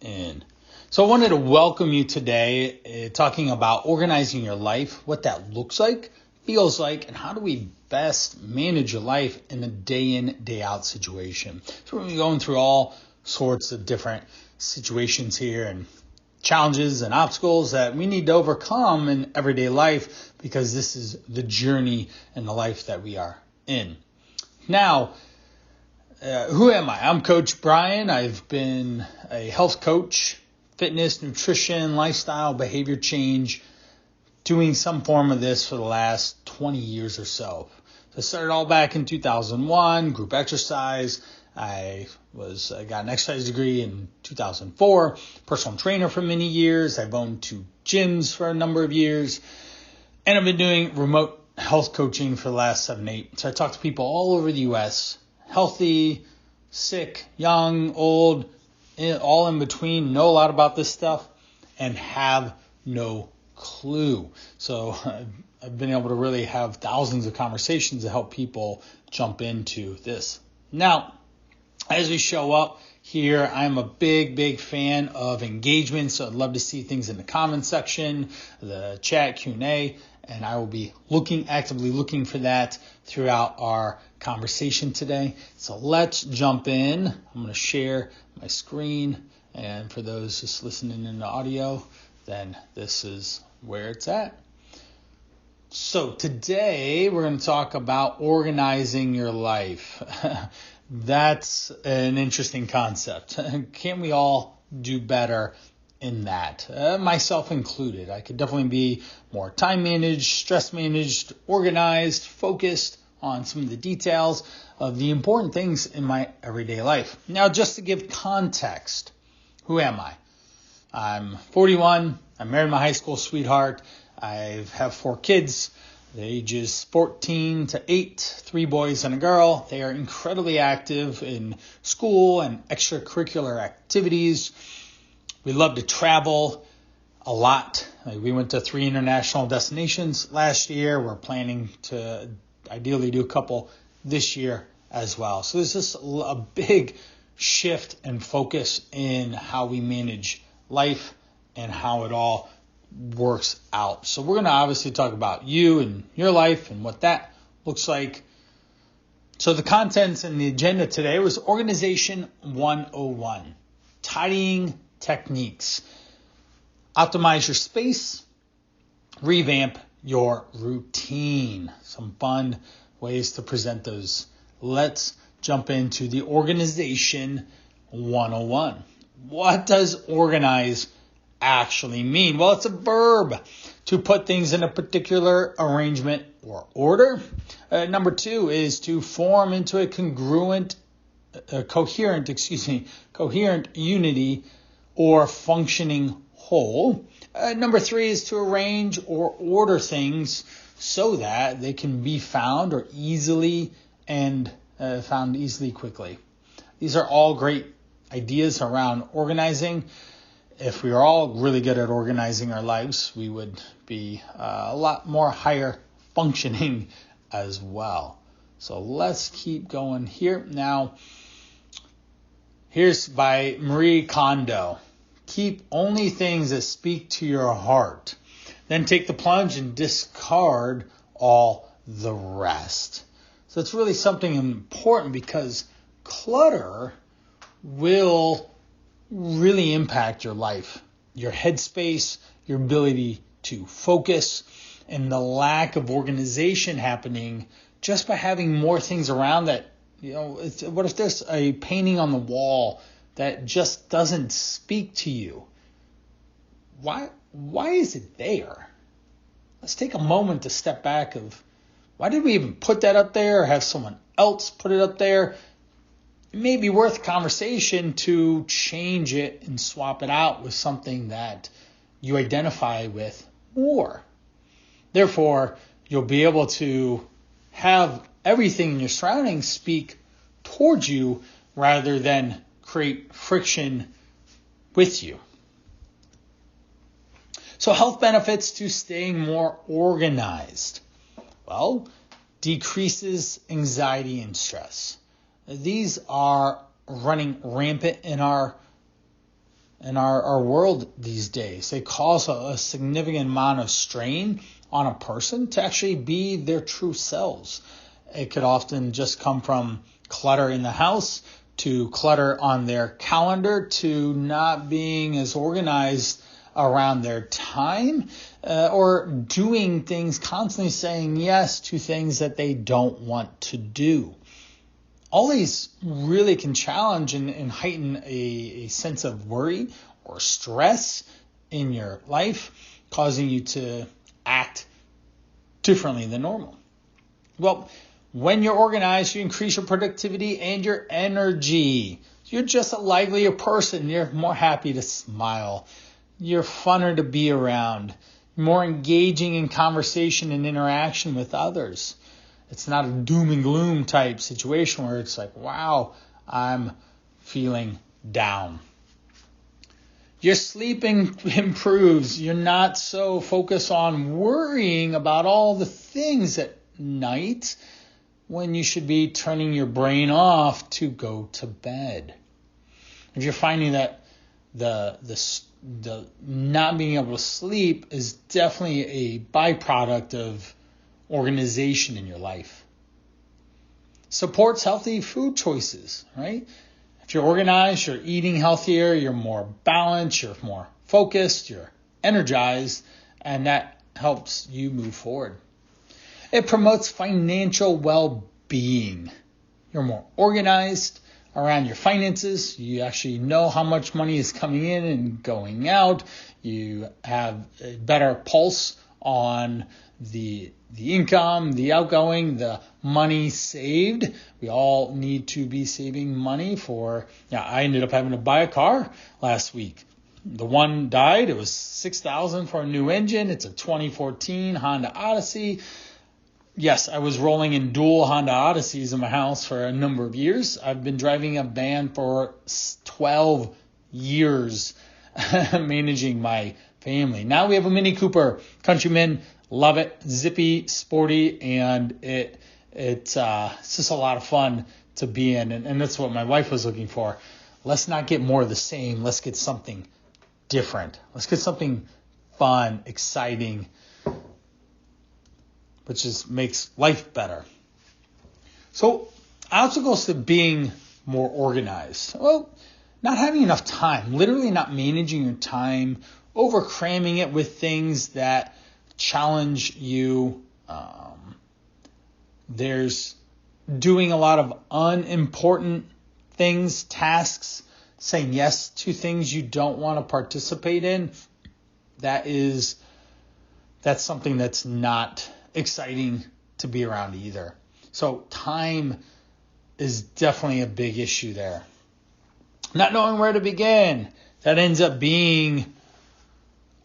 in. So I wanted to welcome you today, talking about organizing your life, what that looks like, feels like, and how do we best manage your life in a day in, day out situation. So we're going to be going through all sorts of different situations here and challenges and obstacles that we need to overcome in everyday life, because this is the journey and the life that we are in. Now, who am I? I'm Coach Brian. I've been a health coach, fitness, nutrition, lifestyle, behavior change, doing some form of this for the last 20 years or so. So I started all back in 2001, group exercise. I got an exercise degree in 2004, personal trainer for many years. I've owned 2 gyms for a number of years, and I've been doing remote health coaching for the last 7, 8. So I talk to people all over the U.S., healthy, sick, young, old, all in between, know a lot about this stuff and have no clue. So I've been able to really have thousands of conversations to help people jump into this. Now, as we show up here, I'm a big fan of engagement. So I'd love to see things in the comment section, the chat, Q&A, and I will be actively looking for that throughout our conversation today. So let's jump in. I'm going to share my screen, and for those just listening in the audio, then this is where it's at. So today we're going to talk about organizing your life. That's an interesting concept. Can't we all do better in that? Myself included. I could definitely be more time managed, stress managed, organized, focused on some of the details of the important things in my everyday life. Now, just to give context, who am I? I'm 41. I married my high school sweetheart. I have 4 kids. The ages 14 to 8, 3 boys and a girl. They are incredibly active in school and extracurricular activities. We love to travel a lot. We went to 3 international destinations last year. We're planning to ideally do a couple this year as well. So there's just a big shift and focus in how we manage life and how it all works out. So we're going to obviously talk about you and your life and what that looks like. So the contents and the agenda today was Organization 101, tidying techniques, optimize your space, revamp your routine. Some fun ways to present those. Let's jump into the Organization 101. What does organize actually mean? Well, it's a verb to put things in a particular arrangement or order. Number 2 is to form into a coherent unity or functioning whole. Number 3 is to arrange or order things so that they can be found or easily quickly. These are all great ideas around organizing. If we were all really good at organizing our lives, we would be a lot more higher functioning as well. So let's keep going here. Now, here's by Marie Kondo. Keep only things that speak to your heart. Then take the plunge and discard all the rest. So it's really something important, because clutter will really impact your life, your headspace, your ability to focus, and the lack of organization happening just by having more things around that. What if there's a painting on the wall that just doesn't speak to you? Why is it there? Let's take a moment to step back of, why did we even put that up there or have someone else put it up there? It may be worth conversation to change it and swap it out with something that you identify with more. Therefore, you'll be able to have everything in your surroundings speak towards you rather than create friction with you. So health benefits to staying more organized. Well, decreases anxiety and stress. These are running rampant in our in our world these days. They cause a significant amount of strain on a person to actually be their true selves. It could often just come from clutter in the house, to clutter on their calendar, to not being as organized around their time, or doing things, constantly saying yes to things that they don't want to do. All these really can challenge and heighten a sense of worry or stress in your life, causing you to act differently than normal. Well, when you're organized, you increase your productivity and your energy. You're just a livelier person. You're more happy to smile. You're funner to be around. More engaging in conversation and interaction with others. It's not a doom and gloom type situation where it's like, wow, I'm feeling down. Your sleeping improves. You're not so focused on worrying about all the things at night when you should be turning your brain off to go to bed. If you're finding that the not being able to sleep is definitely a byproduct of organization in your life. Supports healthy food choices, right? If you're organized, you're eating healthier, you're more balanced, you're more focused, you're energized, and that helps you move forward. It promotes financial well-being. You're more organized around your finances. You actually know how much money is coming in and going out. You have a better pulse on the income, the outgoing, the money saved. We all need to be saving money I ended up having to buy a car last week. The one died. It was $6,000 for a new engine. It's a 2014 Honda Odyssey. Yes, I was rolling in dual Honda Odysseys in my house for a number of years. I've been driving a van for 12 years, managing my family. Now we have a Mini Cooper Countryman. Love it. Zippy, sporty, and it's just a lot of fun to be in. And that's what my wife was looking for. Let's not get more of the same. Let's get something different. Let's get something fun, exciting, which just makes life better. So obstacles to being more organized. Well, not having enough time, literally not managing your time, over cramming it with things that challenge you. There's doing a lot of unimportant things, tasks, saying yes to things you don't want to participate in. That's something that's not exciting to be around either. So time is definitely a big issue there. Not knowing where to begin, that ends up being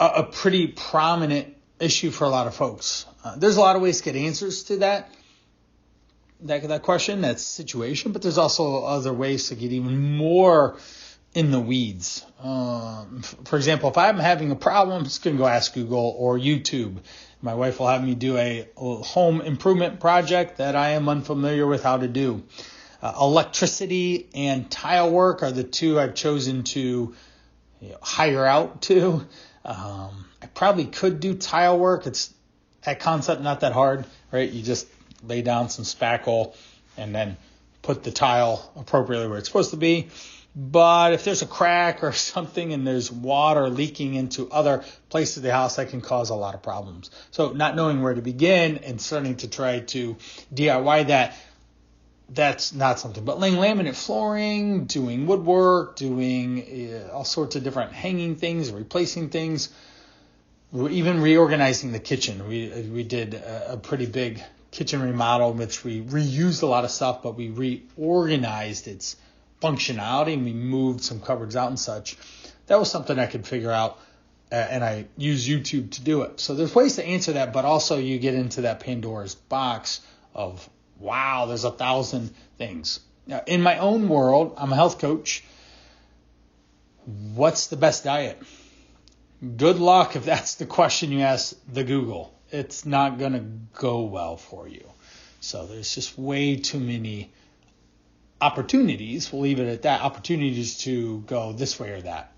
a pretty prominent issue for a lot of folks. There's a lot of ways to get answers to that question, that situation, but there's also other ways to get even more in the weeds. For example, if I'm having a problem, I'm just going to go ask Google or YouTube. My wife will have me do a home improvement project that I am unfamiliar with how to do. Electricity and tile work are the two I've chosen to hire out to. I probably could do tile work. It's that concept not that hard, right? You just lay down some spackle and then put the tile appropriately where it's supposed to be. But if there's a crack or something and there's water leaking into other places of the house, that can cause a lot of problems. So not knowing where to begin and starting to try to DIY that's not something. But laying laminate flooring, doing woodwork, doing all sorts of different hanging things, replacing things, even reorganizing the kitchen. We did a pretty big kitchen remodel in which we reused a lot of stuff, but we reorganized its functionality and we moved some cupboards out and such. That was something I could figure out, and I use YouTube to do it. So there's ways to answer that, but also you get into that Pandora's box of, wow, there's 1,000 things. Now, in my own world, I'm a health coach. What's the best diet? Good luck if that's the question you ask the Google. It's not going to go well for you. So there's just way too many opportunities. We'll leave it at that. Opportunities to go this way or that.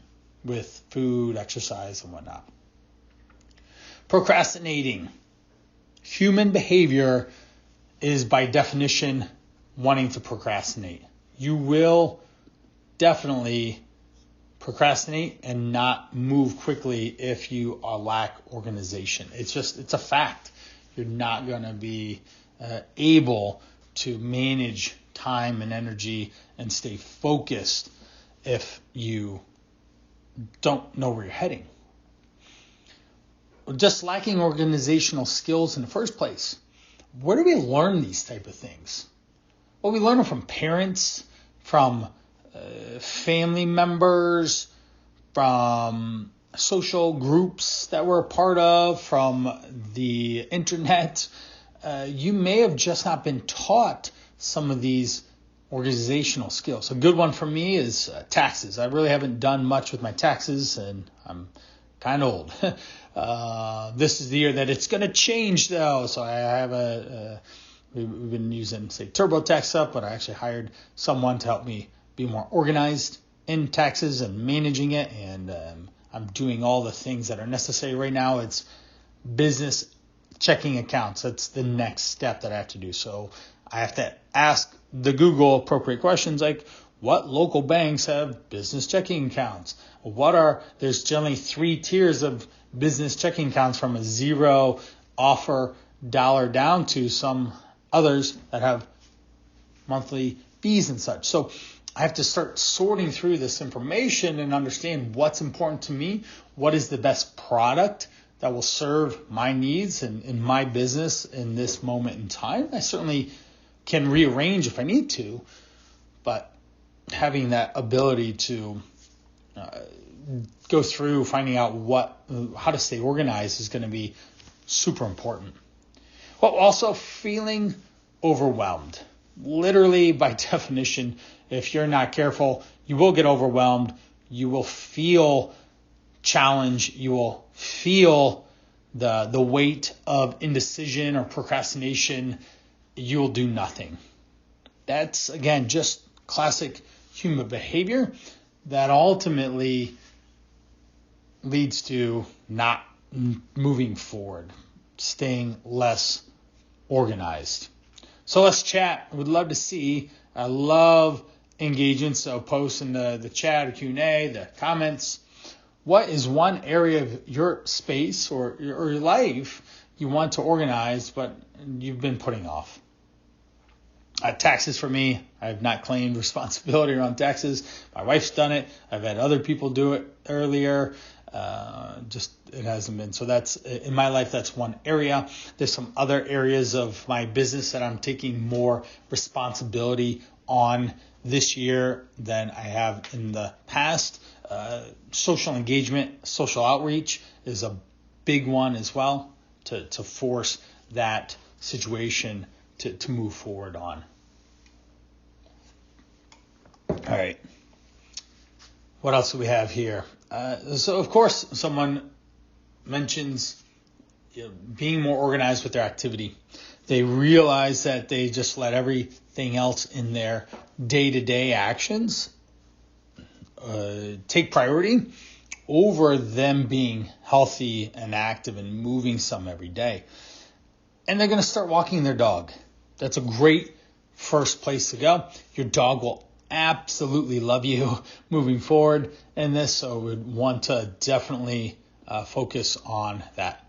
with food, exercise, and whatnot. Procrastinating. Human behavior is by definition wanting to procrastinate. You will definitely procrastinate and not move quickly if you lack organization. It's a fact. You're not going to be able to manage time and energy and stay focused if you don't know where you're heading. Just lacking organizational skills in the first place. Where do we learn these type of things? Well, we learn them from parents, from family members, from social groups that we're a part of, from the internet. You may have just not been taught some of these organizational skills. A good one for me is taxes. I really haven't done much with my taxes, and I'm kind of old. This is the year that it's going to change, though. So I have we've been using, say, TurboTax stuff, but I actually hired someone to help me be more organized in taxes and managing it. And I'm doing all the things that are necessary right now. It's business checking accounts. That's the next step that I have to do. So I have to ask the Google appropriate questions like, what local banks have business checking accounts? There's generally 3 tiers of business checking accounts, from a $0 offer dollar down to some others that have monthly fees and such. So I have to start sorting through this information and understand what's important to me, what is the best product that will serve my needs and in my business in this moment in time. I certainly can rearrange if I need to, but having that ability to go through finding out how to stay organized is going to be super important. Well, also feeling overwhelmed. Literally, by definition, if you're not careful, you will get overwhelmed. You will feel challenged. You will feel the weight of indecision or procrastination. You will do nothing. That's, again, just classic human behavior that ultimately leads to not moving forward, staying less organized. So let's chat. I would love to see. I love engaging, so post in the chat or Q&A, the comments. What is one area of your space or your life you want to organize but you've been putting off? Taxes for me. I have not claimed responsibility around taxes. My wife's done it. I've had other people do it earlier. It hasn't been. So that's in my life. That's one area. There's some other areas of my business that I'm taking more responsibility on this year than I have in the past. Social engagement, social outreach is a big one as well to force that situation to move forward on. All right. What else do we have here? So, of course, someone mentions being more organized with their activity. They realize that they just let everything else in their day-to-day actions take priority over them being healthy and active and moving some every day. And they're going to start walking their dog. That's a great first place to go. Your dog will absolutely love you moving forward in this, so we'd want to definitely focus on that.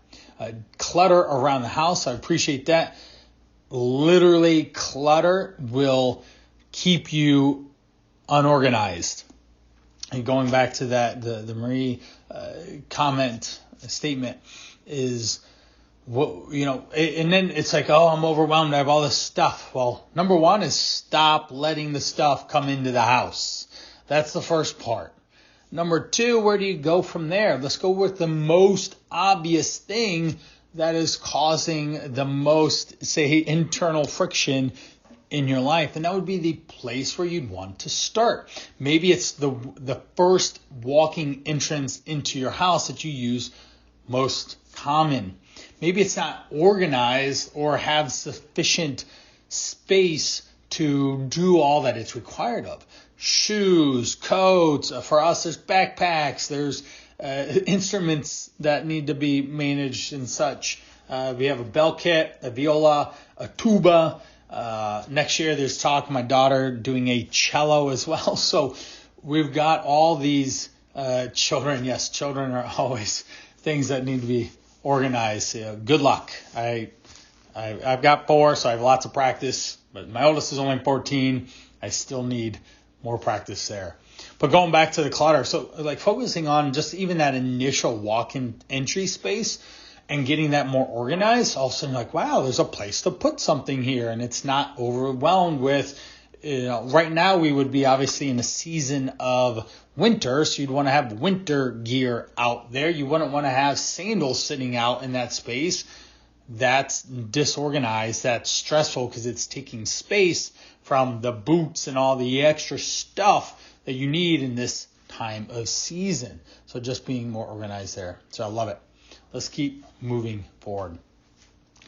Clutter around the house, I appreciate that. Literally, clutter will keep you unorganized. And going back to that, the Marie statement is, and then it's like, oh, I'm overwhelmed. I have all this stuff. Well, number one is stop letting the stuff come into the house. That's the first part. Number two, where do you go from there? Let's go with the most obvious thing that is causing the most, say, internal friction in your life. And that would be the place where you'd want to start. Maybe it's the first walking entrance into your house that you use most common. Maybe it's not organized or have sufficient space to do all that it's required of. shoes, coats. For us, there's backpacks. There's instruments that need to be managed and such. We have a bell kit, a viola, a tuba. Next year, there's talk of my daughter doing a cello as well. So we've got all these children. Yes, children are always things that need to be organized. Good luck. I've got 4, so I have lots of practice. But my oldest is only 14. I still need more practice there. But going back to the clutter, so like focusing on just even that initial walk-in entry space and getting that more organized, all of a sudden you're like, wow, there's a place to put something here, and it's not overwhelmed with, right now we would be obviously in a season of winter, so you'd want to have winter gear out there. You wouldn't want to have sandals sitting out in that space. That's disorganized, that's stressful because it's taking space from the boots and all the extra stuff that you need in this time of season. So just being more organized there. So I love it. Let's keep moving forward.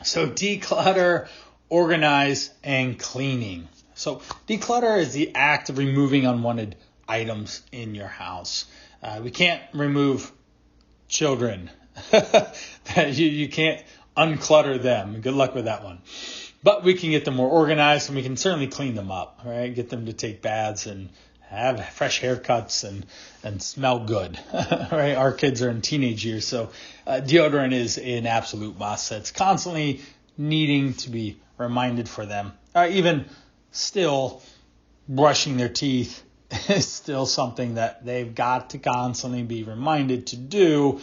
So declutter, organize, and cleaning. So declutter is the act of removing unwanted items in your house. We can't remove children. You can't unclutter them. Good luck with that one. But we can get them more organized, and we can certainly clean them up, right? Get them to take baths and have fresh haircuts and smell good, right? Our kids are in teenage years, so deodorant is an absolute must. It's constantly needing to be reminded for them. Even still, brushing their teeth is still something that they've got to constantly be reminded to do.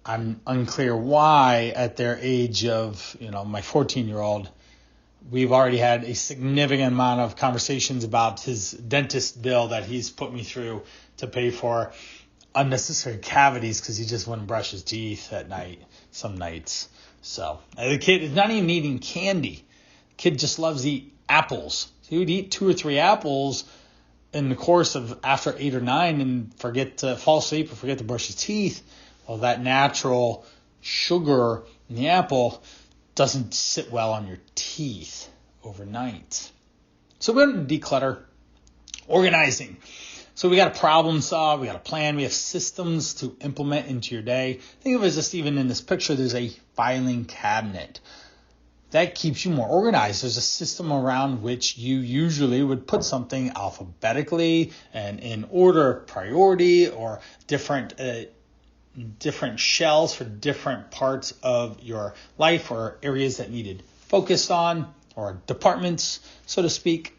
I'm unclear why at their age of, my 14-year-old, we've already had a significant amount of conversations about his dentist bill that he's put me through to pay for unnecessary cavities because he just wouldn't brush his teeth at night, some nights. So the kid is not even eating candy. Kid just loves to eat apples. So he would eat 2 or 3 apples in the course of after 8 or 9 and forget to fall asleep or forget to brush his teeth. Well, that natural sugar in the apple doesn't sit well on your teeth overnight. So we're going to declutter, organizing. So we got a problem solve, we got a plan, we have systems to implement into your day. Think of it as just even in this picture, there's a filing cabinet. That keeps you more organized. There's a system around which you usually would put something alphabetically and in order of priority or different shelves for different parts of your life or areas that needed focused on or departments, so to speak.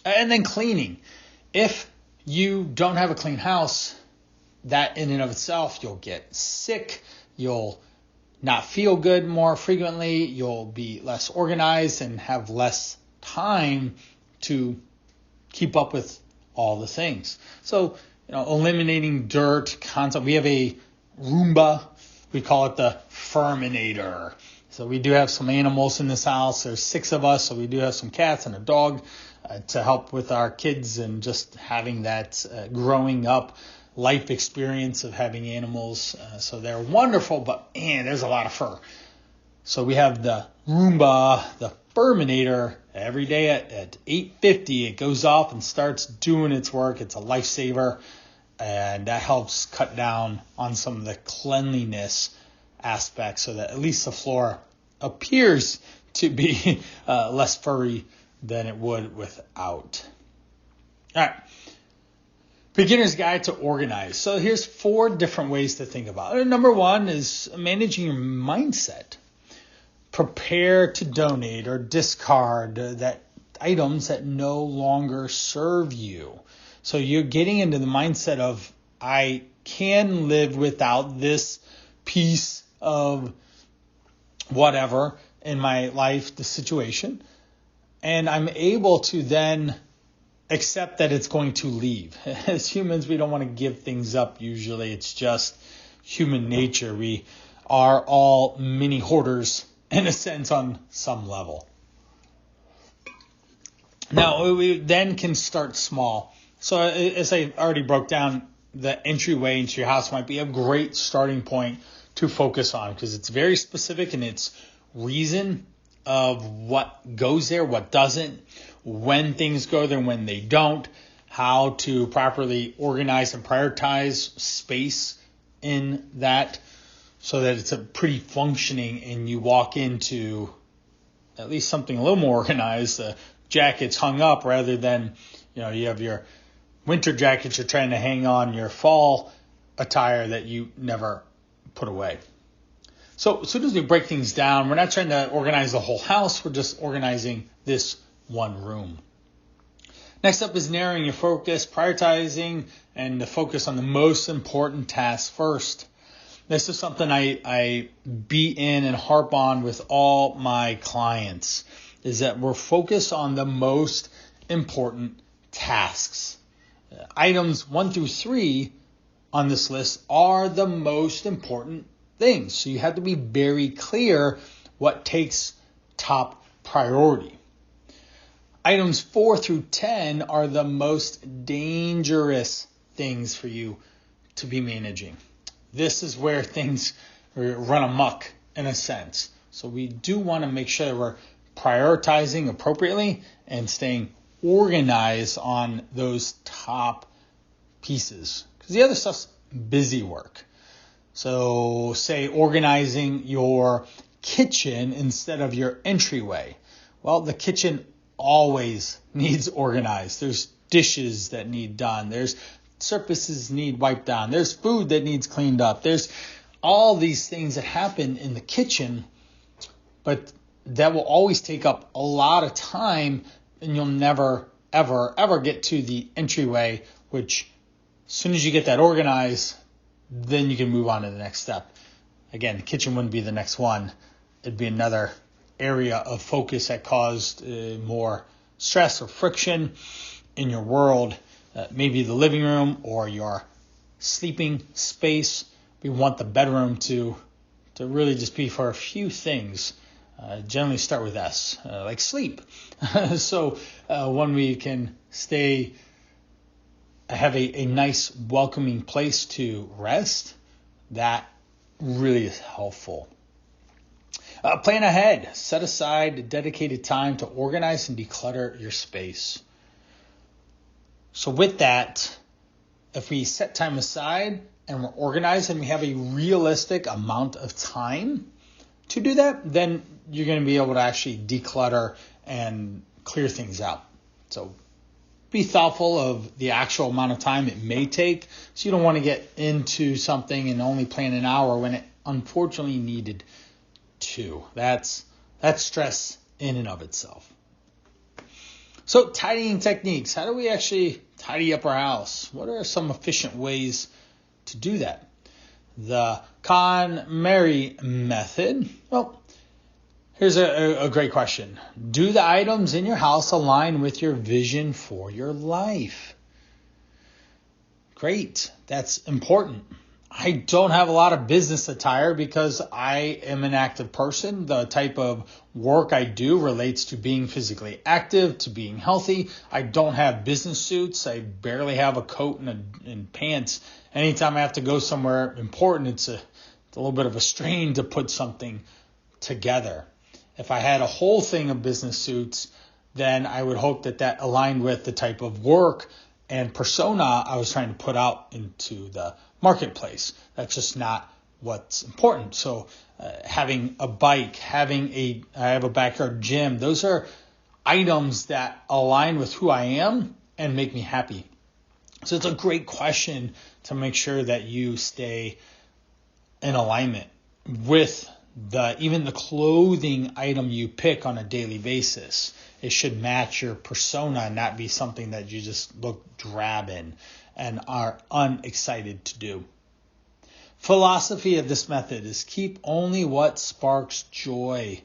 And then cleaning. If you don't have a clean house, that in and of itself, you'll get sick, you'll not feel good more frequently, you'll be less organized and have less time to keep up with all the things. So, eliminating dirt, concept. We have a Roomba, we call it the Furminator. So we do have some animals in this house. There's 6 of us, so we do have some cats and a dog to help with our kids and just having that growing up life experience of having animals. So they're wonderful, but man, there's a lot of fur. So we have the Roomba, the Furminator, every day at 8:50 it goes off and starts doing its work. It's a lifesaver. And that helps cut down on some of the cleanliness aspects so that at least the floor appears to be less furry than it would without. All right. Beginner's Guide to Organize. So here's 4 different ways to think about it. Number 1 is managing your mindset. Prepare to donate or discard that items that no longer serve you. So you're getting into the mindset of, I can live without this piece of whatever in my life, the situation, and I'm able to then accept that it's going to leave. As humans, we don't want to give things up usually. It's just human nature. We are all mini hoarders in a sense on some level. Now, we then can start small. So as I already broke down, the entryway into your house might be a great starting point to focus on because it's very specific in its reason of what goes there, what doesn't, when things go there, when they don't, how to properly organize and prioritize space in that so that it's a pretty functioning and you walk into at least something a little more organized. The jackets hung up rather than, you have your winter jackets you're trying to hang on your fall attire that you never put away. So as soon as we break things down, we're not trying to organize the whole house. We're just organizing this one room. Next up is narrowing your focus, prioritizing, and the focus on the most important tasks first. This is something I beat in and harp on with all my clients, is that we're focused on the most important tasks. Items 1 through 3 on this list are the most important things. So you have to be very clear what takes top priority. Items 4 through 10 are the most dangerous things for you to be managing. This is where things run amok in a sense. So we do want to make sure that we're prioritizing appropriately and staying organized on those top pieces. Because the other stuff's busy work. So say organizing your kitchen instead of your entryway. Well, the kitchen always needs organized. There's dishes that need done. There's surfaces need wiped down. There's food that needs cleaned up. There's all these things that happen in the kitchen, but that will always take up a lot of time, and you'll never, ever get to the entryway, which as soon as you get that organized, then you can move on to the next step. Again, the kitchen wouldn't be the next one. It'd be another area of focus that caused more stress or friction in your world. Maybe the living room or your sleeping space. We want the bedroom to really just be for a few things. Generally start with S, like sleep. So when we can have a nice welcoming place to rest, that really is helpful. Plan ahead. Set aside dedicated time to organize and declutter your space. So with that, if we set time aside and we're organized and we have a realistic amount of time to do that, then you're going to be able to actually declutter and clear things out. So be thoughtful of the actual amount of time it may take. So you don't want to get into something and only plan an hour when it unfortunately needed 2. That's stress in and of itself. So tidying techniques. How do we actually tidy up our house? What are some efficient ways to do that? The KonMari method. Well, here's a great question. Do the items in your house align with your vision for your life? Great. That's important. I don't have a lot of business attire because I am an active person. The type of work I do relates to being physically active, to being healthy. I don't have business suits. I barely have a coat and pants. Anytime I have to go somewhere important, it's a little bit of a strain to put something together. If I had a whole thing of business suits, then I would hope that aligned with the type of work and persona I was trying to put out into the marketplace. That's just not what's important. So having a bike, I have a backyard gym, those are items that align with who I am and make me happy. So it's a great question to make sure that you stay in alignment with even the clothing item you pick on a daily basis. It should match your persona and not be something that you just look drab in and are unexcited to do. Philosophy of this method is keep only what sparks joy.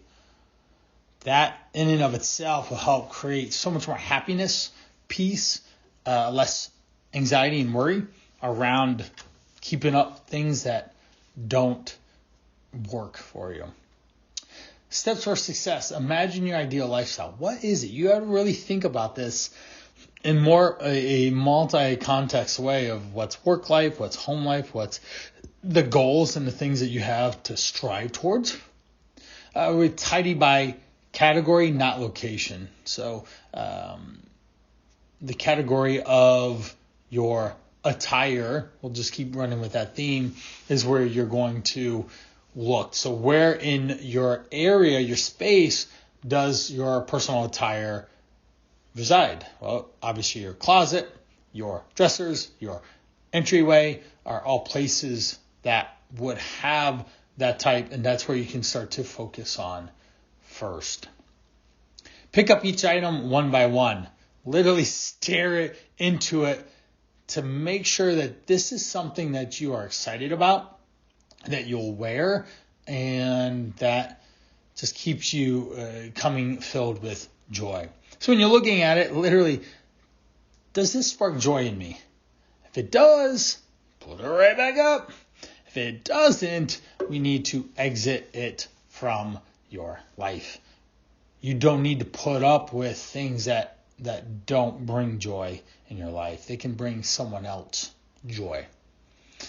That in and of itself will help create so much more happiness, peace, less anxiety and worry around keeping up things that don't work for you. Steps for success. Imagine your ideal lifestyle. What is it? You have to really think about this in more a multi-context way of what's work life, what's home life, what's the goals and the things that you have to strive towards. We tidy by category, not location. So the category of your attire, we'll just keep running with that theme, is where you're going to look. So where in your area, your space, does your personal attire reside? Well, obviously your closet, your dressers, your entryway are all places that would have that type, and that's where you can start to focus on first. Pick up each item one by one. Literally stare into it to make sure that this is something that you are excited about, that you'll wear, and that just keeps you coming filled with joy. So when you're looking at it, literally, does this spark joy in me? If it does, put it right back up. If it doesn't, we need to exit it from your life. You don't need to put up with things that don't bring joy in your life. They can bring someone else joy.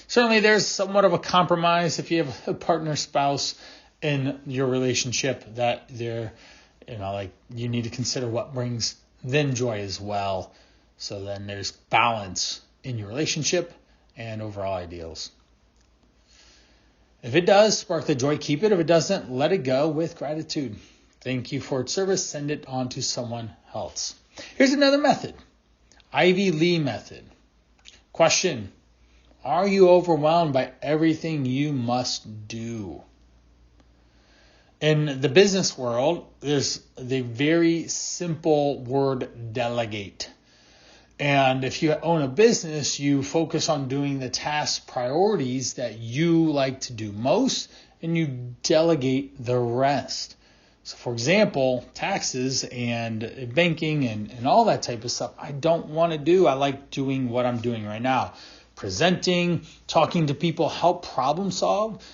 Certainly there's somewhat of a compromise if you have a partner, spouse in your relationship, that they're, you need to consider what brings them joy as well. So then there's balance in your relationship and overall ideals. If it does spark the joy, keep it. If it doesn't, let it go with gratitude. Thank you for its service. Send it on to someone else. Here's another method. Ivy Lee method. Question: are you overwhelmed by everything you must do? In the business world, there's the very simple word delegate. And if you own a business, you focus on doing the task priorities that you like to do most, and you delegate the rest. So for example, taxes and banking and all that type of stuff, I don't want to do. I like doing what I'm doing right now. Presenting, talking to people, help problem solve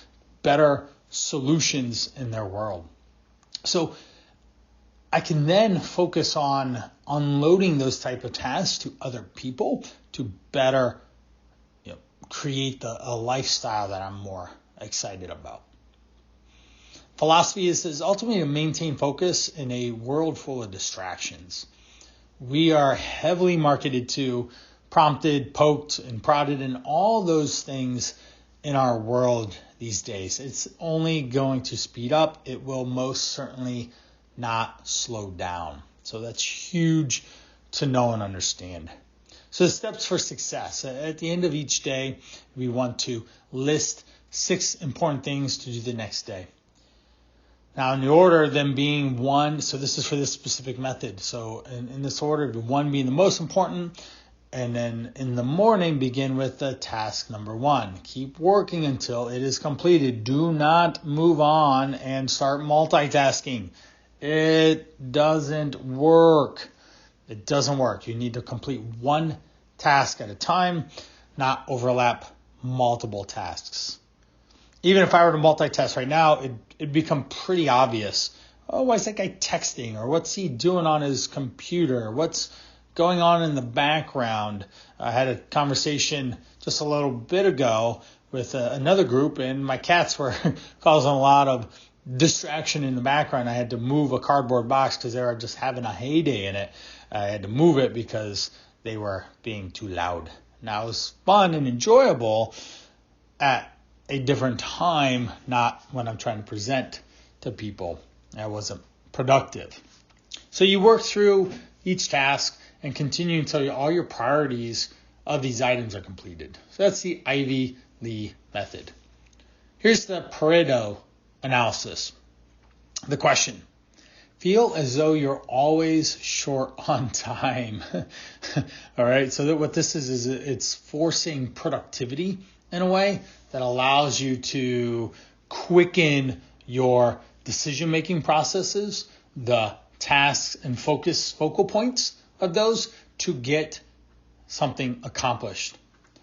better solutions in their world. So I can then focus on unloading those type of tasks to other people to better create a lifestyle that I'm more excited about. Philosophy is ultimately to maintain focus in a world full of distractions. We are heavily marketed to, prompted, poked, and prodded, and all those things in our world these days. It's only going to speed up. It will most certainly not slow down. So that's huge to know and understand. So the steps for success. At the end of each day, we want to list 6 important things to do the next day. Now, in the order of them being 1, so this is for this specific method. So in this order, 1 being the most important, and then in the morning, begin with the task number 1. Keep working until it is completed. Do not move on and start multitasking. It doesn't work. It doesn't work. You need to complete one task at a time, not overlap multiple tasks. Even if I were to multitask right now, it'd become pretty obvious. Oh, why is that guy texting? Or what's he doing on his computer? What's going on in the background? I had a conversation just a little bit ago with another group, and my cats were causing a lot of distraction in the background. I had to move a cardboard box because they were just having a heyday in it. I had to move it because they were being too loud. Now, it was fun and enjoyable at a different time, not when I'm trying to present to people. I wasn't productive. So you work through each task and continue until all your priorities of these items are completed. So that's the Ivy Lee method. Here's the Pareto analysis. The question: feel as though you're always short on time. All right. So that what this is it's forcing productivity in a way that allows you to quicken your decision-making processes, the tasks and focal points of those to get something accomplished.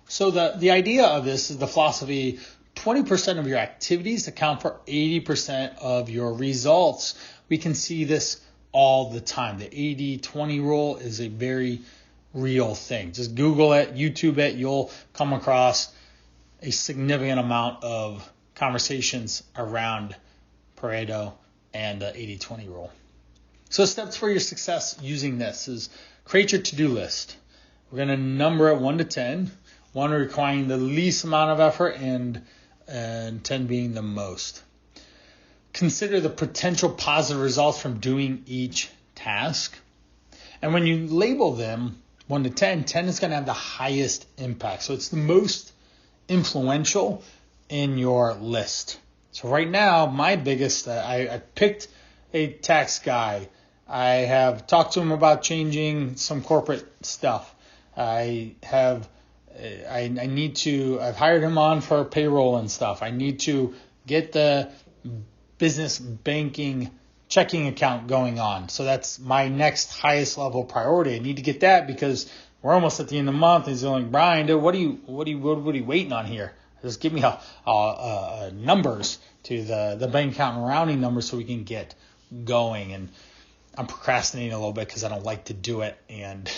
So the idea of this is the philosophy: 20% of your activities account for 80% of your results. We can see this all the time. The 80-20 rule is a very real thing. Just Google it, YouTube it. You'll come across a significant amount of conversations around Pareto and the 80-20 rule. So steps for your success using this is create your to-do list. We're going to number it 1 to 10, 1 requiring the least amount of effort and 10 being the most. Consider the potential positive results from doing each task. And when you label them 1 to 10, 10 is going to have the highest impact. So it's the most influential in your list. So right now, my biggest, I picked a tax guy. I have talked to him about changing some corporate stuff. I've hired him on for payroll and stuff. I need to get the business banking checking account going on. So that's my next highest level priority. I need to get that because we're almost at the end of the month. He's going, Brian, dude, what are you waiting on here? Just give me numbers to the bank account and rounding numbers so we can get going. And I'm procrastinating a little bit because I don't like to do it, and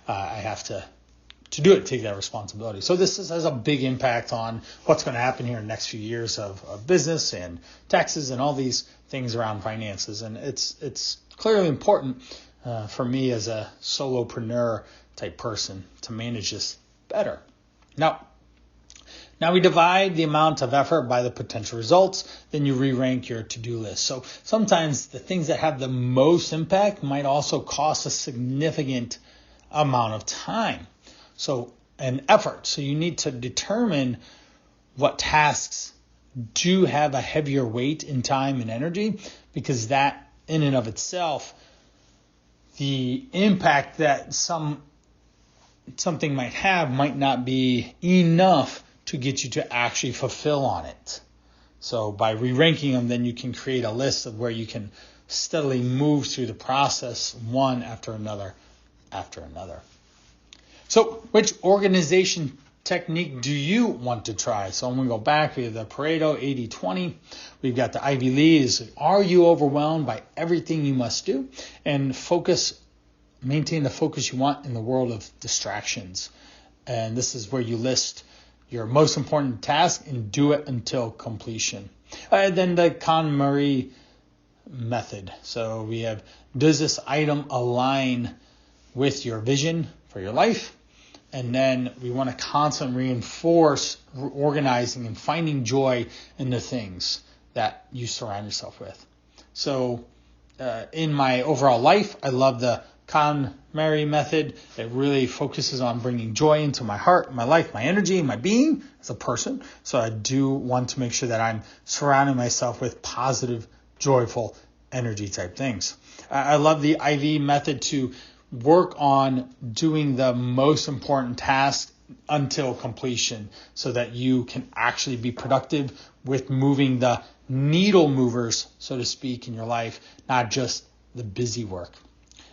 I have to do it, take that responsibility. So this has a big impact on what's going to happen here in the next few years of business and taxes and all these things around finances. And it's clearly important for me as a solopreneur type person to manage this better. Now we divide the amount of effort by the potential results, then you re-rank your to-do list. So sometimes the things that have the most impact might also cost a significant amount of time and effort. So you need to determine what tasks do have a heavier weight in time and energy, because that in and of itself, the impact that something might have might not be enough to get you to actually fulfill on it. So by re-ranking them, then you can create a list of where you can steadily move through the process one after another. So which organization technique do you want to try? So I'm going to go back. We have the Pareto 80-20. We've got the Ivy Lee. Are you overwhelmed by everything you must do? And maintain the focus you want in the world of distractions. And this is where you list your most important task and do it until completion. Then the KonMari method. So we have, does this item align with your vision for your life? And then we want to constantly reinforce organizing and finding joy in the things that you surround yourself with. So in my overall life, I love the KonMari method. It really focuses on bringing joy into my heart, my life, my energy, my being as a person. So I do want to make sure that I'm surrounding myself with positive, joyful energy type things. I love the IV method to work on doing the most important task until completion so that you can actually be productive with moving the needle movers, so to speak, in your life, not just the busy work.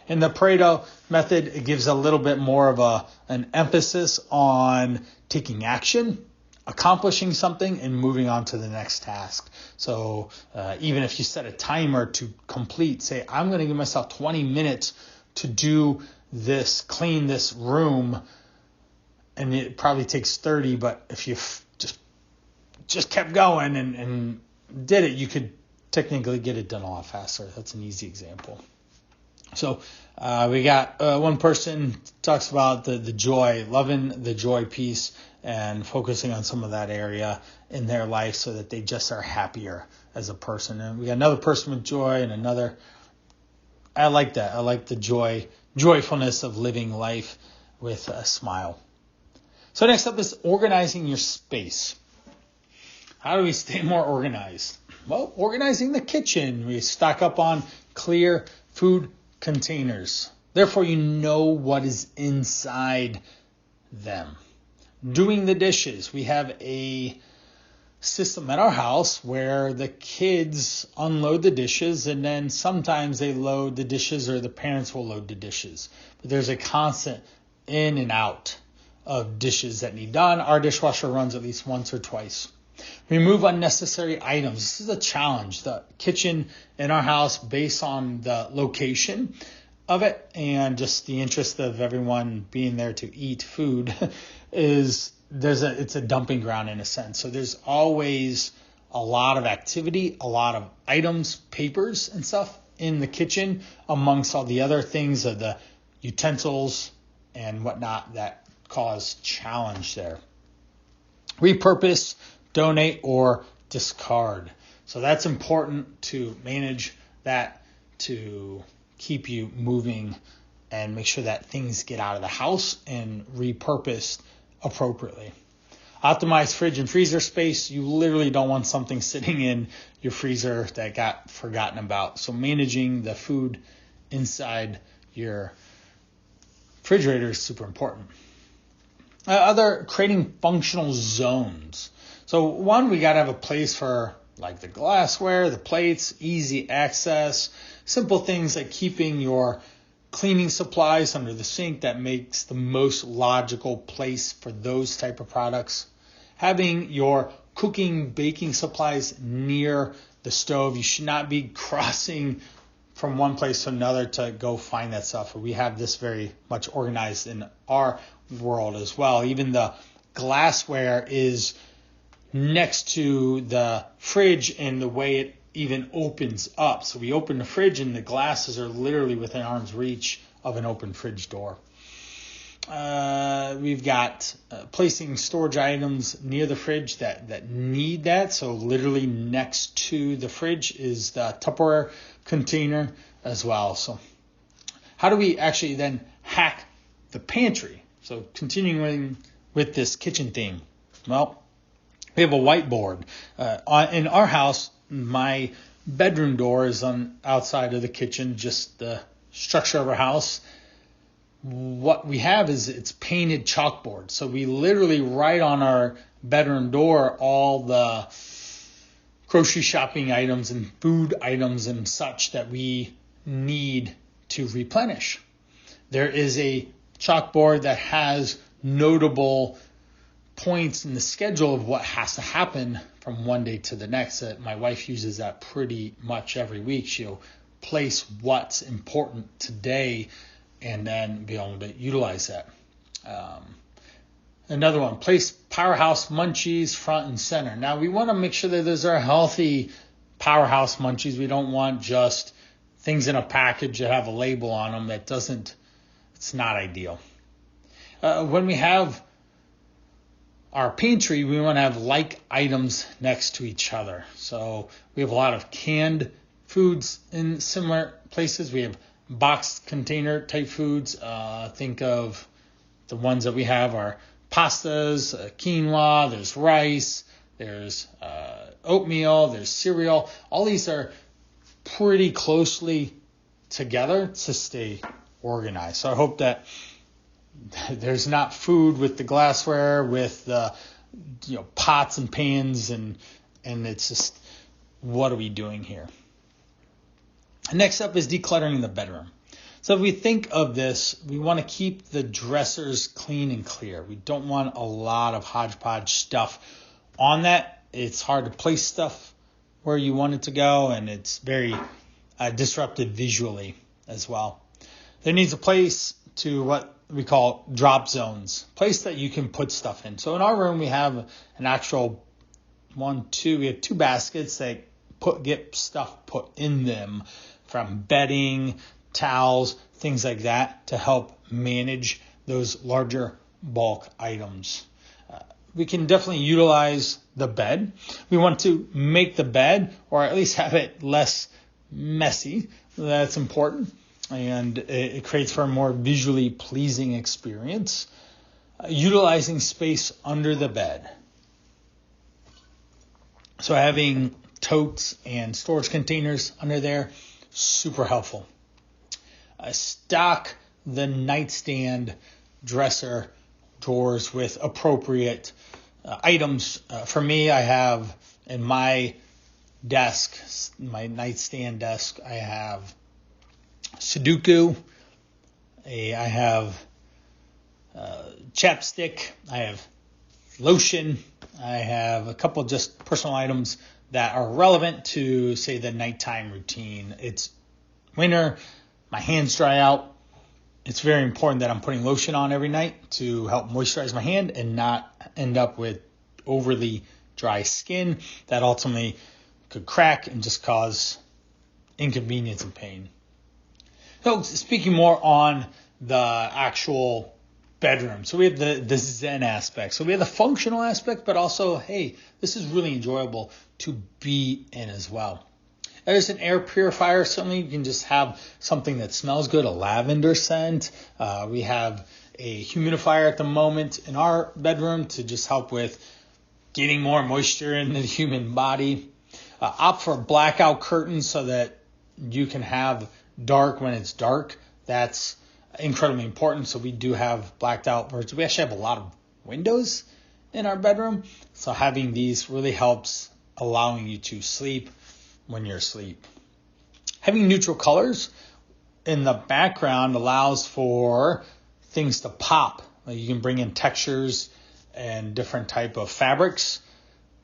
In the Pareto method, it gives a little bit more of an emphasis on taking action, accomplishing something, and moving on to the next task. So even if you set a timer to complete, say, I'm going to give myself 20 minutes to do this, clean this room, and it probably takes 30, but if you just kept going and did it, you could technically get it done a lot faster. That's an easy example. So we got one person talks about the joy, loving the joy piece and focusing on some of that area in their life so that they just are happier as a person. And we got another person with joy and another. I like that. I like the joyfulness of living life with a smile. So next up is organizing your space. How do we stay more organized? Well, organizing the kitchen. We stock up on clear food containers. Therefore, you know what is inside them. Doing the dishes. We have a system at our house where the kids unload the dishes and then sometimes they load the dishes or the parents will load the dishes. But there's a constant in and out of dishes that need done. Our dishwasher runs at least once or twice. Remove unnecessary items. This is a challenge. The kitchen in our house, based on the location of it and just the interest of everyone being there to eat food, it's a dumping ground in a sense. So there's always a lot of activity, a lot of items, papers and stuff in the kitchen amongst all the other things of the utensils and whatnot that cause challenge there. Repurpose, donate, or discard. So that's important to manage that, to keep you moving and make sure that things get out of the house and repurposed appropriately. Optimize fridge and freezer space. You literally don't want something sitting in your freezer that got forgotten about. So managing the food inside your refrigerator is super important. Creating functional zones. So one, we got to have a place for like the glassware, the plates, easy access, simple things like keeping your cleaning supplies under the sink. That makes the most logical place for those type of products. Having your cooking, baking supplies near the stove. You should not be crossing from one place to another to go find that stuff. We have this very much organized in our world as well. Even the glassware is next to the fridge and the way it even opens up. So we open the fridge and the glasses are literally within arm's reach of an open fridge door. We've got placing storage items near the fridge that need that. So literally next to the fridge is the Tupperware container as well. So how do we actually then hack the pantry? So continuing with this kitchen theme. Well, we have a whiteboard. In our house, my bedroom door is on outside of the kitchen, just the structure of our house. What we have is it's painted chalkboard. So we literally write on our bedroom door all the grocery shopping items and food items and such that we need to replenish. There is a chalkboard that has notable points in the schedule of what has to happen from one day to the next. My wife uses that pretty much every week. She'll place what's important today and then be able to utilize that. Another one, place Powerhouse Munchies front and center. Now we want to make sure that those are healthy Powerhouse Munchies. We don't want just things in a package that have a label on them it's not ideal. When we have our pantry, we want to have like items next to each other. So we have a lot of canned foods in similar places. We have boxed container type foods. Think of the ones that we have are pastas, quinoa, there's rice, there's oatmeal, there's cereal. All these are pretty closely together to stay organized. So I hope that there's not food with the glassware, with the pots and pans, and it's just, what are we doing here? Next up is decluttering the bedroom. So if we think of this, we want to keep the dressers clean and clear. We don't want a lot of hodgepodge stuff on that. It's hard to place stuff where you want it to go, and it's very disruptive visually as well. There needs a place to what we call drop zones, place that you can put stuff in. So in our room, we have an actual we have two baskets that get stuff put in them, from bedding, towels, things like that, to help manage those larger bulk items. We can definitely utilize the bed. We want to make the bed, or at least have it less messy. That's important. And it creates for a more visually pleasing experience. Utilizing space under the bed. So having totes and storage containers under there, super helpful. Stock the nightstand dresser drawers with appropriate items. For me, I have in my desk, my nightstand desk, I have Sudoku, I have chapstick, I have lotion, I have a couple just personal items that are relevant to, say, the nighttime routine. It's winter, my hands dry out. It's very important that I'm putting lotion on every night to help moisturize my hand and not end up with overly dry skin that ultimately could crack and just cause inconvenience and pain. So speaking more on the actual bedroom. So we have the Zen aspect. So we have the functional aspect, but also, hey, this is really enjoyable to be in as well. There's an air purifier. Certainly you can just have something that smells good, a lavender scent. We have a humidifier at the moment in our bedroom to just help with getting more moisture in the human body. Opt for blackout curtains so that you can have dark when it's dark. That's incredibly important. So we do have blacked out versions. We actually have a lot of windows in our bedroom. So having these really helps allowing you to sleep when you're asleep. Having neutral colors in the background allows for things to pop. You can bring in textures and different type of fabrics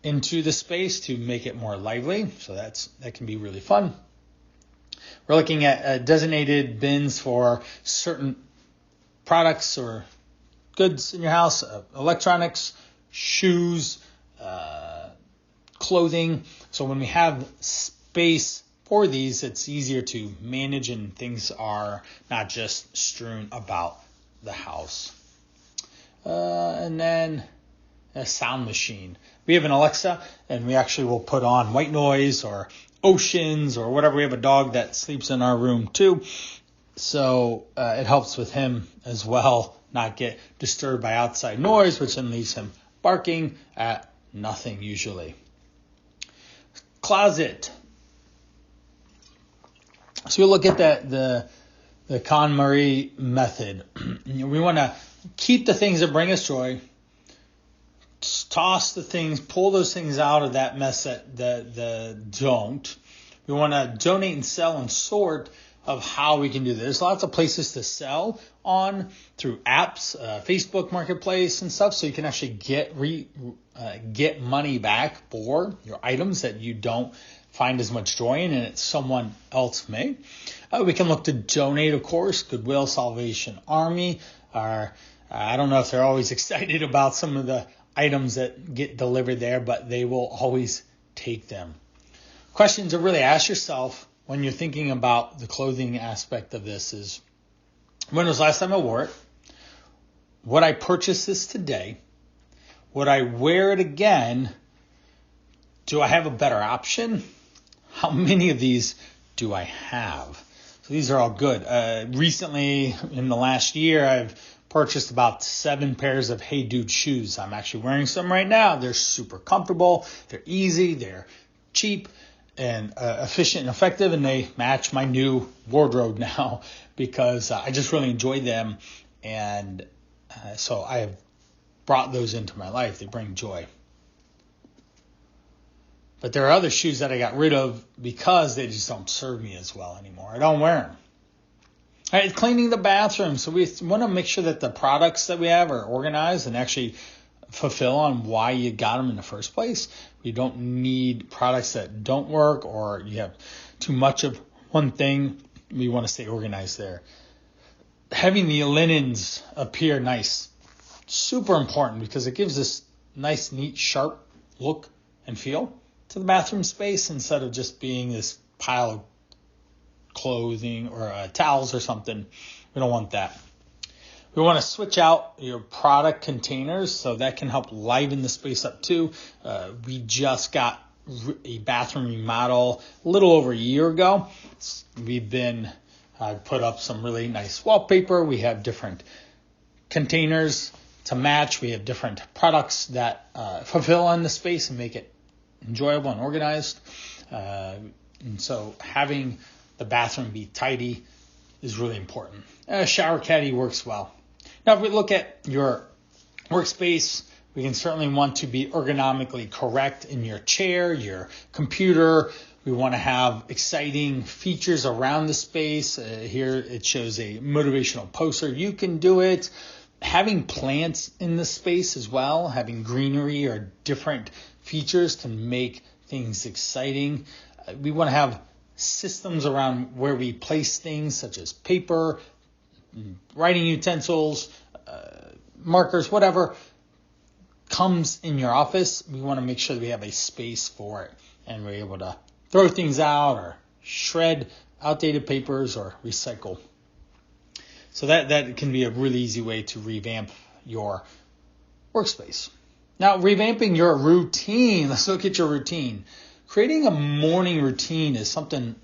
into the space to make it more lively. So that can be really fun. We're looking at designated bins for certain products or goods in your house, electronics, shoes, clothing. So when we have space for these, it's easier to manage and things are not just strewn about the house. And then a sound machine. We have an Alexa and we actually will put on white noise or oceans or whatever. We have a dog that sleeps in our room too. So it helps with him as well, not get disturbed by outside noise, which then leaves him barking at nothing usually. Closet. So you look at the KonMari method. We want to keep the things that bring us joy, toss the things, pull those things out of that mess that don't. We want to donate and sell and sort of how we can do this. There's lots of places to sell on through apps, Facebook Marketplace and stuff, so you can actually get money back for your items that you don't find as much joy in and it's someone else may. We can look to donate, of course. Goodwill, Salvation Army are, I don't know if they're always excited about some of the items that get delivered there, but they will always take them. Questions to really ask yourself when you're thinking about the clothing aspect of this is, when was the last time I wore it? Would I purchase this today? Would I wear it again? Do I have a better option? How many of these do I have? So these are all good. Recently, in the last year, I've purchased about 7 pairs of Hey Dude shoes. I'm actually wearing some right now. They're super comfortable. They're easy. They're cheap and efficient and effective. And they match my new wardrobe now because I just really enjoy them. And so I have brought those into my life. They bring joy. But there are other shoes that I got rid of because they just don't serve me as well anymore. I don't wear them. All right, cleaning the bathroom. So we want to make sure that the products that we have are organized and actually fulfill on why you got them in the first place. We don't need products that don't work or you have too much of one thing. We want to stay organized there. Having the linens appear nice. Super important because it gives this nice, neat, sharp look and feel to the bathroom space instead of just being this pile of clothing or towels or something. We don't want that. We want to switch out your product containers so that can help liven the space up too. We just got a bathroom remodel a little over a year ago. We've been put up some really nice wallpaper. We have different containers to match. We have different products that fulfill on the space and make it enjoyable and organized. And so having the bathroom be tidy is really important. Shower caddy works well. Now, if we look at your workspace, we can certainly want to be ergonomically correct in your chair, your computer. We want to have exciting features around the space. Here it shows a motivational poster. You can do it. Having plants in the space as well, having greenery or different features can make things exciting. We want to have systems around where we place things such as paper, writing utensils, markers, whatever comes in your office. We want to make sure that we have a space for it and we're able to throw things out or shred outdated papers or recycle. So that can be a really easy way to revamp your workspace. Now, revamping your routine. Let's look at your routine. Creating a morning routine is something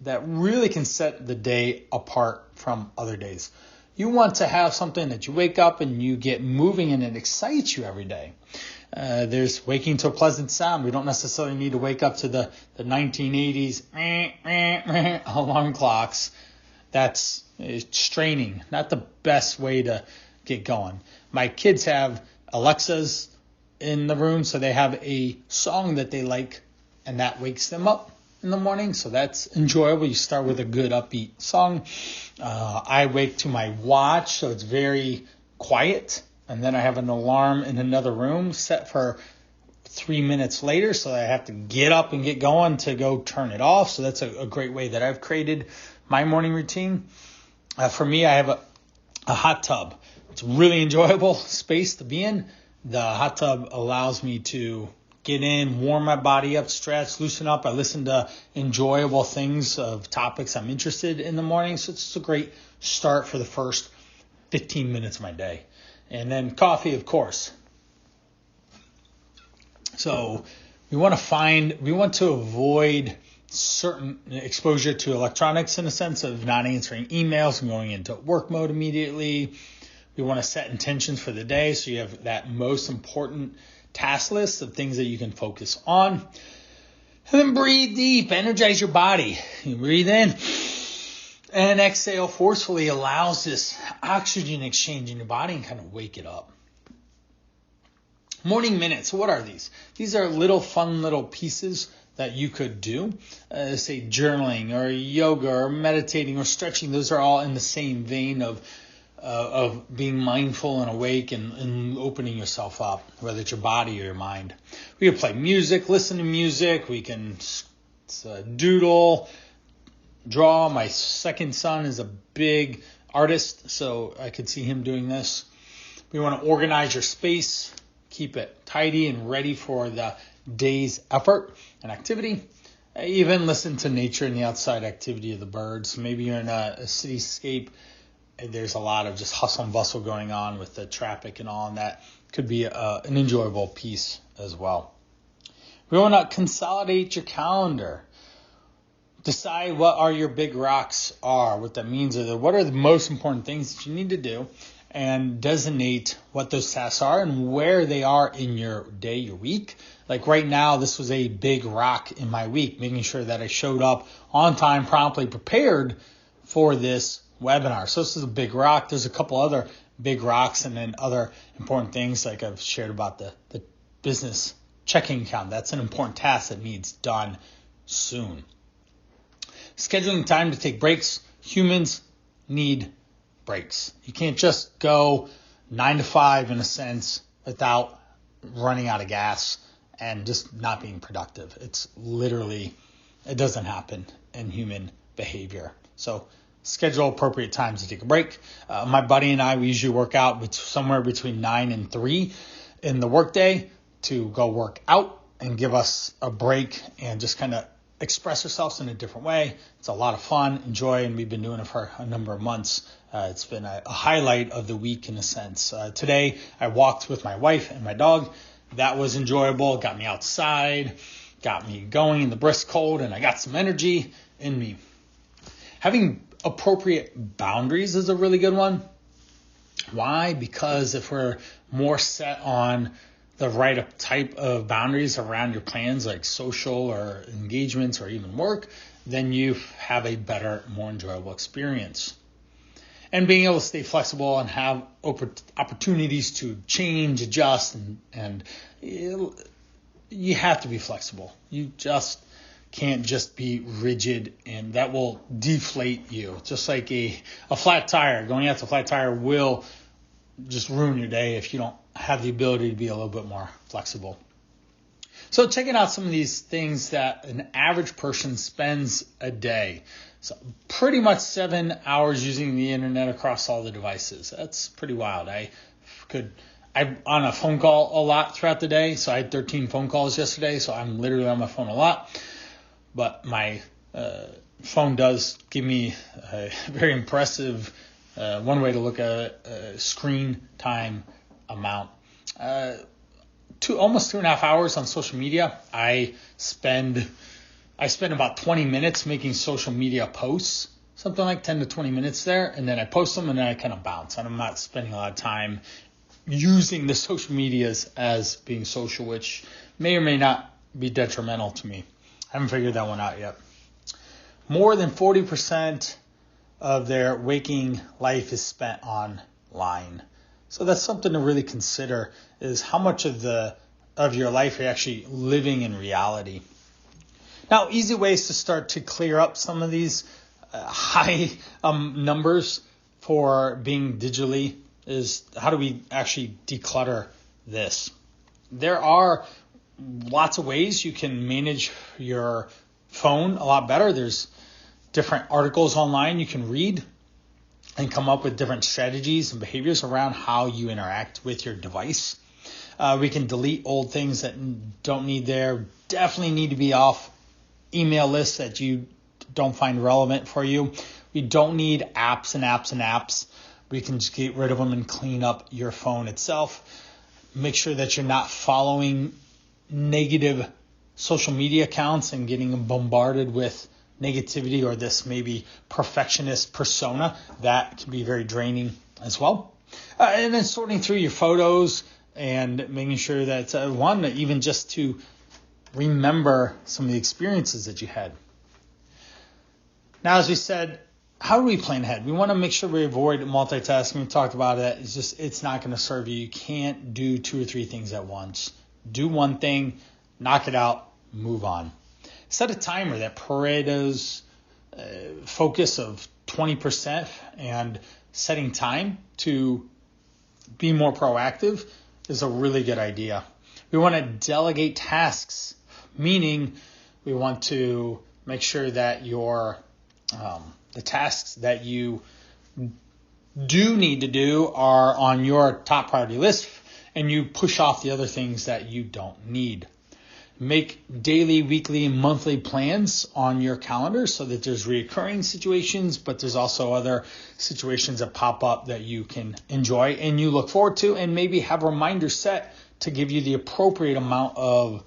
that really can set the day apart from other days. You want to have something that you wake up and you get moving and it excites you every day. There's waking to a pleasant sound. We don't necessarily need to wake up to the 1980s alarm clocks. That's straining, not the best way to get going. My kids have Alexas in the room, so they have a song that they like, and that wakes them up in the morning, so that's enjoyable. You start with a good upbeat song. I wake to my watch, so it's very quiet, and then I have an alarm in another room set for 3 minutes later, so I have to get up and get going to go turn it off. So that's a great way that I've created my morning routine. For me, I have a hot tub. It's a really enjoyable space to be in. The hot tub allows me to get in, warm my body up, stretch, loosen up. I listen to enjoyable things of topics I'm interested in the morning. So it's a great start for the first 15 minutes of my day. And then coffee, of course. So we want to avoid certain exposure to electronics in a sense of not answering emails and going into work mode immediately. We want to set intentions for the day so you have that most important task list of things that you can focus on. And then breathe deep, energize your body. You breathe in and exhale forcefully, allows this oxygen exchange in your body and kind of wake it up. Morning minutes, what are these? These are fun little pieces that you could do, say journaling or yoga or meditating or stretching. Those are all in the same vein of being mindful and awake and opening yourself up, whether it's your body or your mind. We can play music, listen to music. We can doodle, draw. My second son is a big artist, so I could see him doing this. We want to organize your space, keep it tidy and ready for the day's effort and activity. Even listen to nature and the outside activity of the birds. Maybe you're in a cityscape. There's a lot of just hustle and bustle going on with the traffic and all, and that could be an enjoyable piece as well. We want to consolidate your calendar. Decide what are your big rocks are, what that means. What are the most important things that you need to do, and designate what those tasks are and where they are in your day, your week. Like right now, this was a big rock in my week, making sure that I showed up on time, promptly prepared for this webinar. So this is a big rock. There's a couple other big rocks and then other important things like I've shared about the business checking account. That's an important task that needs done soon. Scheduling time to take breaks. Humans need breaks. You can't just go 9 to 5 in a sense without running out of gas and just not being productive. It doesn't happen in human behavior. So schedule appropriate times to take a break. My buddy and I, we usually work out somewhere between 9 and 3 in the workday to go work out and give us a break and just kind of express ourselves in a different way. It's a lot of fun, enjoy, and we've been doing it for a number of months. It's been a highlight of the week in a sense. Today, I walked with my wife and my dog. That was enjoyable. Got me outside, got me going in the brisk cold, and I got some energy in me. Having appropriate boundaries is a really good one. Why? Because if we're more set on the right type of boundaries around your plans, like social or engagements or even work, then you have a better, more enjoyable experience. And being able to stay flexible and have opportunities to change, adjust, and you have to be flexible. You just can't just be rigid, and that will deflate you. Just like a flat tire, going out to a flat tire will just ruin your day if you don't have the ability to be a little bit more flexible. So checking out some of these things that an average person spends a day. So pretty much 7 hours using the internet across all the devices. That's pretty wild. I'm on a phone call a lot throughout the day. So I had 13 phone calls yesterday. So I'm literally on my phone a lot. But my phone does give me a very impressive One way to look at screen time amount. Almost 2.5 hours on social media. I spend about 20 minutes making social media posts, something like 10 to 20 minutes there, and then I post them and then I kind of bounce. And I'm not spending a lot of time using the social medias as being social, which may or may not be detrimental to me. I haven't figured that one out yet. More than 40% of their waking life is spent online. So that's something to really consider, is how much of your life are you actually living in reality. Now, easy ways to start to clear up some of these high numbers for being digitally is, how do we actually declutter this? There are lots of ways you can manage your phone a lot better. There's different articles online you can read and come up with different strategies and behaviors around how you interact with your device. We can delete old things that don't need there, definitely need to be off email lists that you don't find relevant for you. We don't need apps and apps and apps. We can just get rid of them and clean up your phone itself. Make sure that you're not following negative social media accounts and getting bombarded with negativity or this maybe perfectionist persona. That can be very draining as well. And then sorting through your photos and making sure that even just to remember some of the experiences that you had. Now, as we said, how do we plan ahead? We want to make sure we avoid multitasking. We talked about it. It's not going to serve you. You can't do 2 or 3 things at once. Do one thing, knock it out, move on. Set a timer. That Pareto's focus of 20% and setting time to be more proactive is a really good idea. We want to delegate tasks, meaning we want to make sure that the tasks that you do need to do are on your top priority list, and you push off the other things that you don't need. Make daily, weekly, and monthly plans on your calendar so that there's recurring situations, but there's also other situations that pop up that you can enjoy and you look forward to, and maybe have reminders set to give you the appropriate amount of,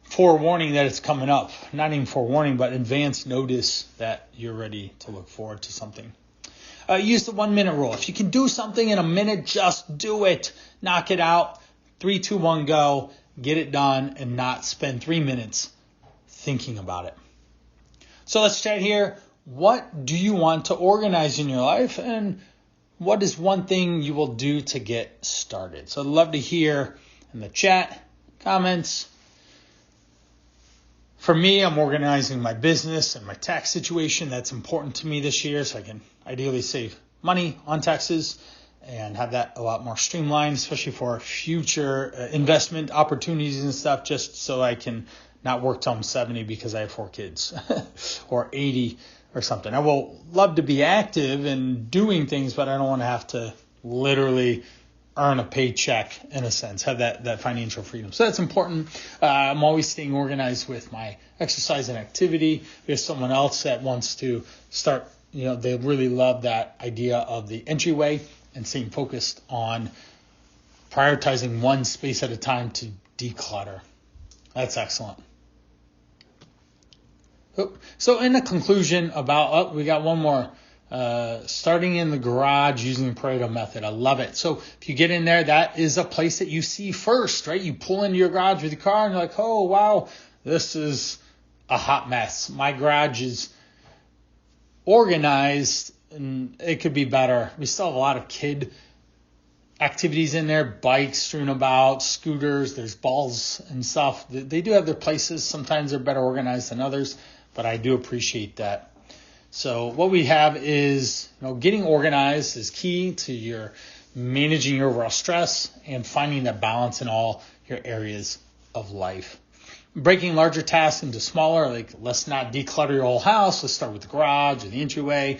forewarning that it's coming up. Not even forewarning, but advance notice that you're ready to look forward to something. Use the 1-minute rule. If you can do something in a minute, just do it. Knock it out. 3, 2, 1, go. Get it done and not spend 3 minutes thinking about it. So let's chat here. What do you want to organize in your life, and what is one thing you will do to get started? So I'd love to hear in the chat, comments. For me, I'm organizing my business and my tax situation. That's important to me this year, so I can ideally save money on taxes and have that a lot more streamlined, especially for future investment opportunities and stuff, just so I can not work till I'm 70 because I have 4 kids or 80 or something. I will love to be active and doing things, but I don't want to have to literally earn a paycheck, in a sense, have that financial freedom. So that's important. I'm always staying organized with my exercise and activity. There's someone else that wants to start, they really love that idea of the entryway and staying focused on prioritizing one space at a time to declutter. That's excellent. So in the conclusion we got one more. Starting in the garage using the Pareto method. I love it. So if you get in there, that is a place that you see first, right? You pull into your garage with your car and you're like, oh, wow, this is a hot mess. My garage is organized and it could be better. We still have a lot of kid activities in there, bikes strewn about, scooters, there's balls and stuff. They do have their places. Sometimes they're better organized than others, but I do appreciate that. So what we have is, getting organized is key to your managing your overall stress and finding that balance in all your areas of life. Breaking larger tasks into smaller, like let's not declutter your whole house. Let's start with the garage or the entryway.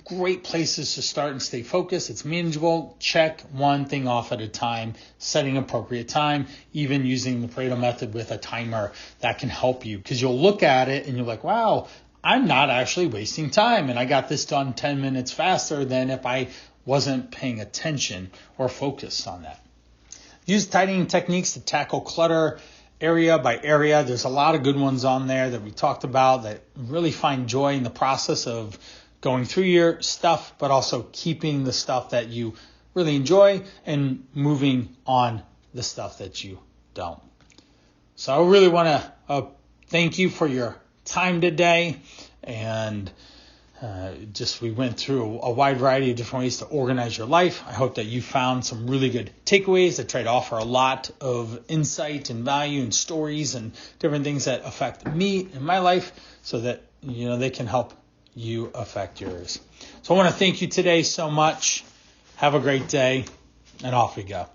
Great places to start and stay focused. It's manageable. Check one thing off at a time, setting appropriate time, even using the Pareto method with a timer that can help you, because you'll look at it and you're like, wow, I'm not actually wasting time, and I got this done 10 minutes faster than if I wasn't paying attention or focused on that. Use tidying techniques to tackle clutter area by area. There's a lot of good ones on there that we talked about that really find joy in the process of going through your stuff, but also keeping the stuff that you really enjoy and moving on the stuff that you don't. So I really want to thank you for your time today, and we went through a wide variety of different ways to organize your life. I hope that you found some really good takeaways. I try to offer a lot of insight and value and stories and different things that affect me in my life so that they can help you affect yours. So I want to thank you today so much. Have a great day, and off we go.